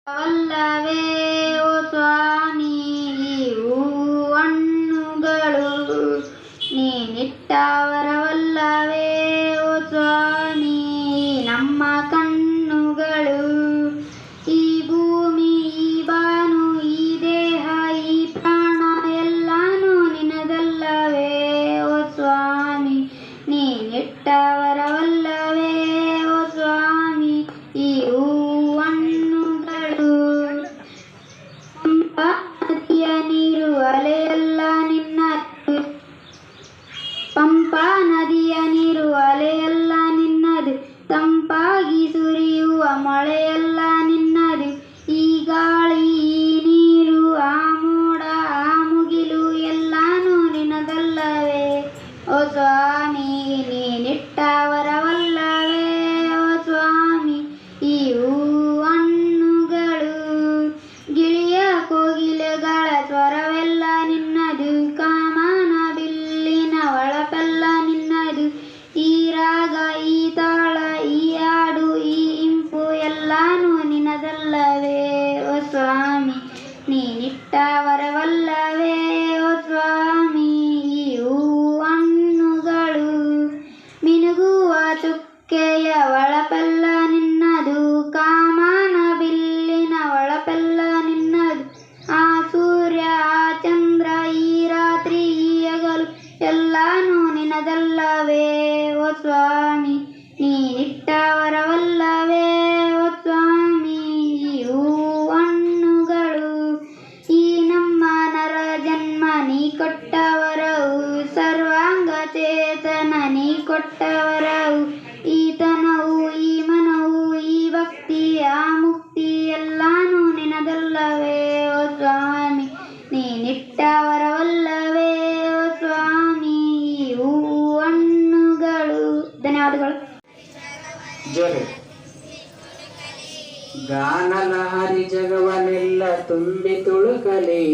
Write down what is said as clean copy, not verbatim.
ಅಲ್ಲವೇ ಓ ಸ್ವಾಮಿ ಹಣ್ಣುಗಳು ನೀನಿಟ್ಟ ವರವಲ್ಲವೇ ಓ ಸ್ವಾಮಿ ನಮ್ಮ ಕಣ್ಣುಗಳು. ಈ ಭೂಮಿ ಈ ಬಾನು ಈ ದೇಹ ಈ ಪ್ರಾಣ ಎಲ್ಲಾನು ನಿನದಲ್ಲವೇ ಓ ಸ್ವಾಮಿ ನೀನಿಟ್ಟ ವರವಲ್ಲವೇ ಓ ಸ್ವಾಮಿ ಈ ಹಣ್ಣುಗಳು. ಪಂಪಾ ನದಿಯ ನೀರು ಅಲೆಯಲ್ಲ ನಿನ್ನದು, ಪಂಪಾ ನದಿಯ ನೀರು ಅಲೆಯಲ್ಲ ನಿನ್ನದು, ತಂಪಾಗಿ ಸುರಿಯುವ ಮಳೆಯಲ್ಲ ನಿನ್ನದು. ಈ ಗಾಳಿ ಈ ನೀರು ಆ ಮೋಡ ಆ ಮುಗಿಲು ಎಲ್ಲಾನು ನಿನದಲ್ಲವೇ ಓ ಸ್ವಾಮಿ ನೀನಿಟ್ಟ ವರವಲ್ಲವೇ ಓ ಸ್ವಾಮಿ ಈ ಹಣ್ಣುಗಳು. ಗಿಳಿಯ ಕೋಗಿಲೆಗಳ ಸ್ವರವೆಲ್ಲ ನಿನ್ನದು, ಕಾಮನ ಬಿಲ್ಲಿನ ಒಳಪೆಲ್ಲ ನಿನ್ನದು. ಈ ರಾಗ ಈ ತಾಳ ಈ ಹಾಡು ಈ ಇಂಪು ಎಲ್ಲಾನು ನಿನದಲ್ಲವೇ ಓ ಸ್ವಾಮಿ ನೀನಿಟ್ಟ ವರವಲ್ಲವೇ ಓ ಸ್ವಾಮಿ ಈ ಹಣ್ಣುಗಳು. ಮಿನುಗುವ ಚುಕ್ಕೆಯ ಒಳಪೆಲ್ಲ ನಿನ್ನದು, ಕಾಮನ ಬಿಲ್ಲಿನ ಒಳಪೆಲ್ಲ ನಿನ್ನದು. ಆ ಸೂರ್ಯ ಆ ಚಂದ್ರ ಈ ರಾತ್ರಿ ಈ ಹಗಲು ಎಲ್ಲಾನು ನಿನದಲ್ಲವೇ ಓ ಸ್ವಾಮಿ ನೀನಿಟ್ಟ ವರವಲ್ಲವೇ ಓ ಸ್ವಾಮಿ ಈ ಹಣ್ಣುಗಳು. ಈ ನಮ್ಮ ನರ ಜನ್ಮ ನೀ ಕೊಟ್ಟ ವರವು, ಸರ್ವಾಂಗ ಚೇತನ ನೀ ಕೊಟ್ಟ ವರವು. ಈ ತನವು ಈ ಮನವು ಈ ಭಕ್ತಿ ಆ ಮುಕ್ತಿ ಎಲ್ಲಾನು ನಿನದಲ್ಲವೇ ಓ ಸ್ವಾಮಿ ನೀನಿಟ್ಟ ವರವಲ್ಲವೇ ಓ ಸ್ವಾಮಿ ಈ ಹಣ್ಣುಗಳು. ಧನ್ಯವಾದಗಳು. ಜೋರೆ ಗಾನಲಹರಿ ಜಗವನೆಲ್ಲ ತುಂಬಿ ತುಳುಕಲಿ.